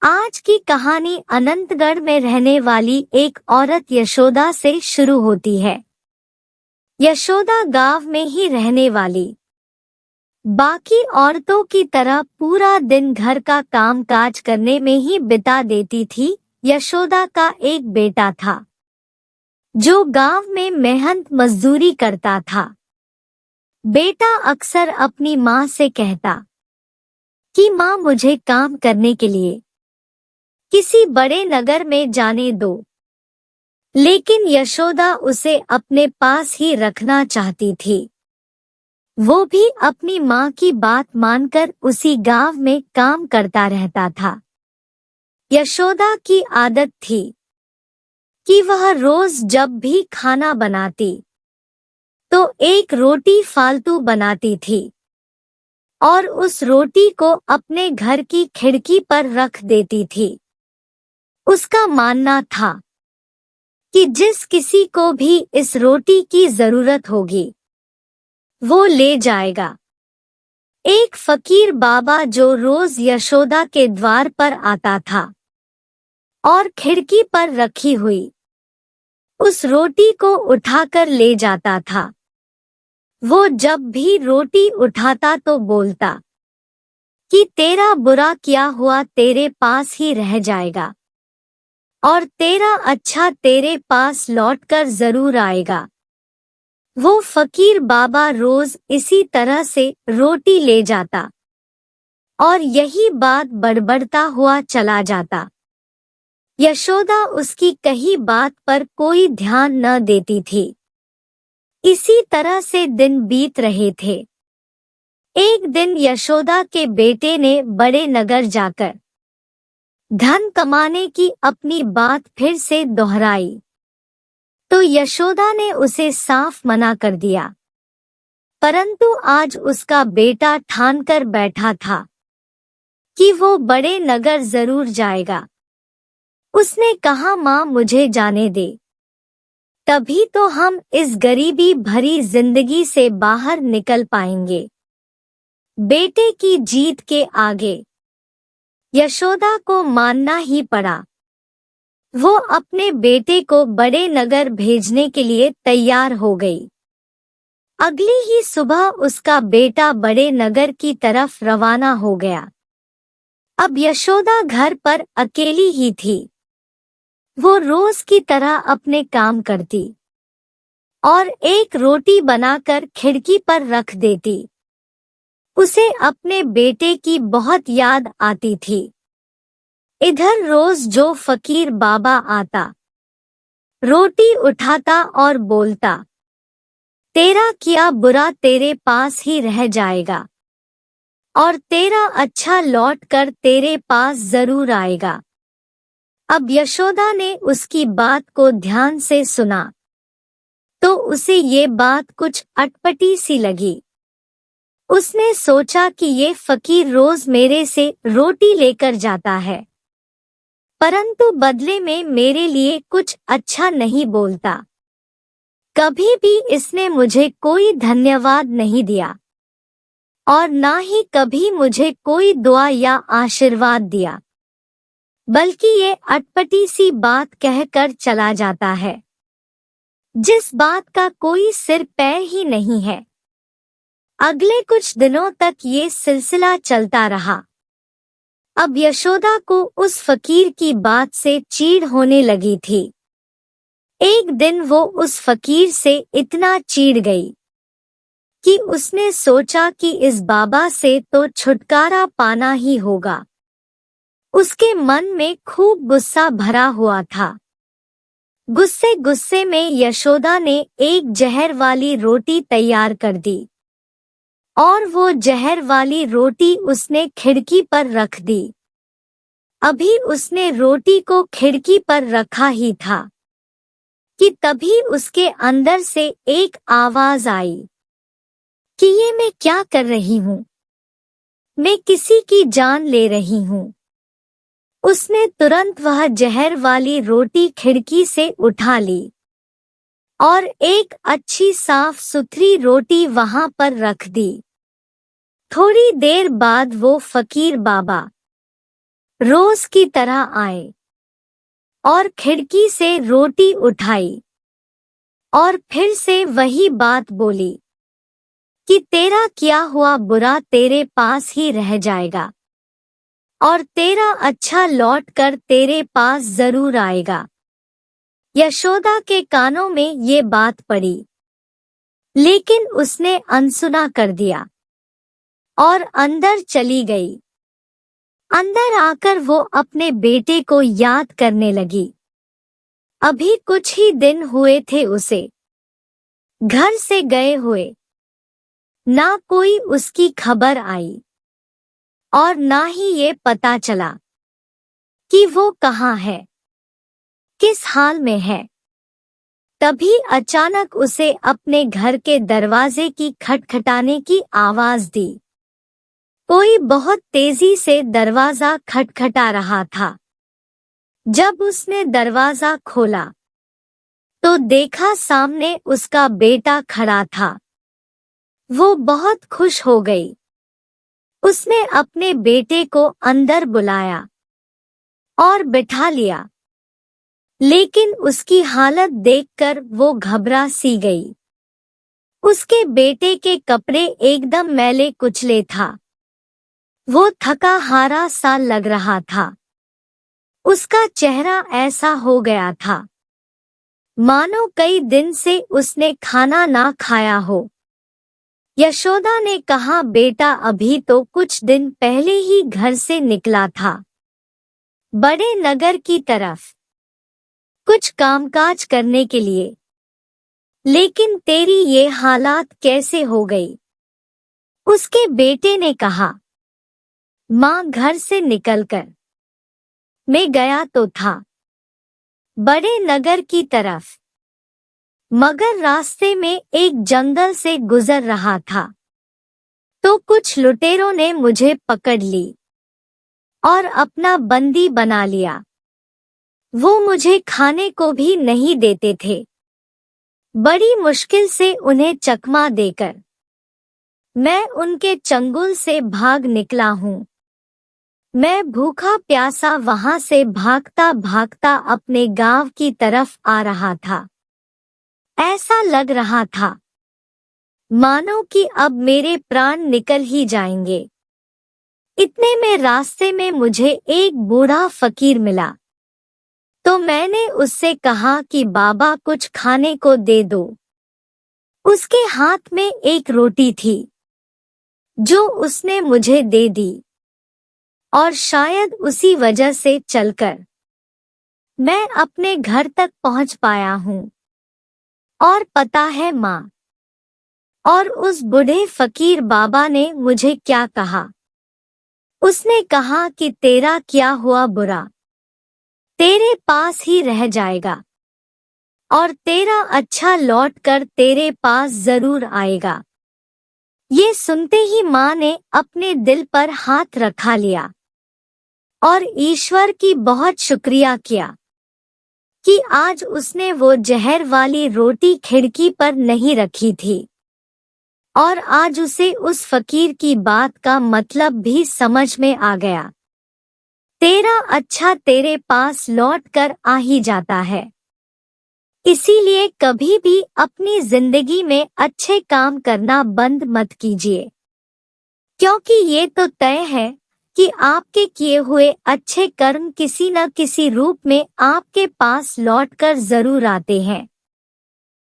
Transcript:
आज की कहानी अनंतगढ़ में रहने वाली एक औरत यशोदा से शुरू होती है। यशोदा गांव में ही रहने वाली बाकी औरतों की तरह पूरा दिन घर का काम काज करने में ही बिता देती थी। यशोदा का एक बेटा था जो गांव में मेहनत मजदूरी करता था। बेटा अक्सर अपनी माँ से कहता कि माँ मुझे काम करने के लिए किसी बड़े नगर में जाने दो, लेकिन यशोदा उसे अपने पास ही रखना चाहती थी। वो भी अपनी माँ की बात मानकर उसी गांव में काम करता रहता था। यशोदा की आदत थी कि वह रोज जब भी खाना बनाती तो एक रोटी फालतू बनाती थी और उस रोटी को अपने घर की खिड़की पर रख देती थी। उसका मानना था कि जिस किसी को भी इस रोटी की जरूरत होगी वो ले जाएगा। एक फकीर बाबा जो रोज यशोदा के द्वार पर आता था और खिड़की पर रखी हुई उस रोटी को उठाकर ले जाता था। वो जब भी रोटी उठाता तो बोलता कि तेरा बुरा किया हुआ तेरे पास ही रह जाएगा और तेरा अच्छा तेरे पास लौटकर जरूर आएगा। वो फकीर बाबा रोज इसी तरह से रोटी ले जाता और यही बात बड़बड़ता हुआ चला जाता। यशोदा उसकी कही बात पर कोई ध्यान न देती थी। इसी तरह से दिन बीत रहे थे। एक दिन यशोदा के बेटे ने बड़े नगर जाकर धन कमाने की अपनी बात फिर से दोहराई तो यशोदा ने उसे साफ मना कर दिया। परंतु आज उसका बेटा ठान कर बैठा था कि वो बड़े नगर जरूर जाएगा। उसने कहा, माँ मुझे जाने दे, तभी तो हम इस गरीबी भरी जिंदगी से बाहर निकल पाएंगे। बेटे की जीत के आगे यशोदा को मानना ही पड़ा। वो अपने बेटे को बड़े नगर भेजने के लिए तैयार हो गई। अगली ही सुबह उसका बेटा बड़े नगर की तरफ रवाना हो गया। अब यशोदा घर पर अकेली ही थी। वो रोज की तरह अपने काम करती और एक रोटी बनाकर खिड़की पर रख देती। उसे अपने बेटे की बहुत याद आती थी। इधर रोज जो फकीर बाबा आता, रोटी उठाता और बोलता, तेरा किया बुरा तेरे पास ही रह जाएगा और तेरा अच्छा लौट कर तेरे पास जरूर आएगा। अब यशोदा ने उसकी बात को ध्यान से सुना तो उसे ये बात कुछ अटपटी सी लगी। उसने सोचा कि ये फकीर रोज मेरे से रोटी लेकर जाता है, परंतु बदले में मेरे लिए कुछ अच्छा नहीं बोलता। कभी भी इसने मुझे कोई धन्यवाद नहीं दिया और ना ही कभी मुझे कोई दुआ या आशीर्वाद दिया, बल्कि ये अटपटी सी बात कहकर चला जाता है जिस बात का कोई सिर पैर ही नहीं है। अगले कुछ दिनों तक ये सिलसिला चलता रहा। अब यशोदा को उस फकीर की बात से चीड़ होने लगी थी। एक दिन वो उस फकीर से इतना चिढ़ गई कि उसने सोचा कि इस बाबा से तो छुटकारा पाना ही होगा। उसके मन में खूब गुस्सा भरा हुआ था। गुस्से गुस्से में यशोदा ने एक जहर वाली रोटी तैयार कर दी और वो जहर वाली रोटी उसने खिड़की पर रख दी। अभी उसने रोटी को खिड़की पर रखा ही था कि तभी उसके अंदर से एक आवाज आई कि ये मैं क्या कर रही हूँ, मैं किसी की जान ले रही हूँ। उसने तुरंत वह जहर वाली रोटी खिड़की से उठा ली और एक अच्छी साफ सुथरी रोटी वहां पर रख दी। थोड़ी देर बाद वो फकीर बाबा रोज की तरह आए और खिड़की से रोटी उठाई और फिर से वही बात बोली कि तेरा किया हुआ बुरा तेरे पास ही रह जाएगा और तेरा अच्छा लौट कर तेरे पास जरूर आएगा। यशोदा के कानों में ये बात पड़ी, लेकिन उसने अनसुना कर दिया और अंदर चली गई। अंदर आकर वो अपने बेटे को याद करने लगी। अभी कुछ ही दिन हुए थे उसे घर से गए हुए, ना कोई उसकी खबर आई और ना ही ये पता चला कि वो कहाँ है, किस हाल में है। तभी अचानक उसे अपने घर के दरवाजे की खटखटाने की आवाज दी। कोई बहुत तेजी से दरवाजा खटखटा रहा था। जब उसने दरवाजा खोला तो देखा सामने उसका बेटा खड़ा था। वो बहुत खुश हो गई। उसने अपने बेटे को अंदर बुलाया और बिठा लिया, लेकिन उसकी हालत देखकर वो घबरा सी गई। उसके बेटे के कपड़े एकदम मैले कुचले था। वो थका हारा सा लग रहा था। उसका चेहरा ऐसा हो गया था मानो कई दिन से उसने खाना ना खाया हो। यशोदा ने कहा, बेटा अभी तो कुछ दिन पहले ही घर से निकला था बड़े नगर की तरफ कुछ कामकाज करने के लिए, लेकिन तेरी ये हालात कैसे हो गई? उसके बेटे ने कहा, माँ घर से निकलकर मैं गया तो था बड़े नगर की तरफ, मगर रास्ते में एक जंगल से गुजर रहा था तो कुछ लुटेरों ने मुझे पकड़ ली और अपना बंदी बना लिया। वो मुझे खाने को भी नहीं देते थे। बड़ी मुश्किल से उन्हें चकमा देकर मैं उनके चंगुल से भाग निकला हूँ। मैं भूखा प्यासा वहां से भागता भागता अपने गांव की तरफ आ रहा था। ऐसा लग रहा था मानो कि अब मेरे प्राण निकल ही जाएंगे। इतने में रास्ते में मुझे एक बूढ़ा फकीर मिला, तो मैंने उससे कहा कि बाबा कुछ खाने को दे दो। उसके हाथ में एक रोटी थी जो उसने मुझे दे दी और शायद उसी वजह से चलकर मैं अपने घर तक पहुंच पाया हूँ। और पता है माँ और उस बूढ़े फकीर बाबा ने मुझे क्या कहा? उसने कहा कि तेरा किया हुआ बुरा तेरे पास ही रह जाएगा और तेरा अच्छा लौट कर तेरे पास जरूर आएगा। ये सुनते ही माँ ने अपने दिल पर हाथ रखा लिया और ईश्वर की बहुत शुक्रिया किया कि आज उसने वो जहर वाली रोटी खिड़की पर नहीं रखी थी और आज उसे उस फकीर की बात का मतलब भी समझ में आ गया। तेरा अच्छा तेरे पास लौट कर आ ही जाता है। इसीलिए कभी भी अपनी जिंदगी में अच्छे काम करना बंद मत कीजिए, क्योंकि ये तो तय है कि आपके किए हुए अच्छे कर्म किसी न किसी रूप में आपके पास लौटकर जरूर आते हैं।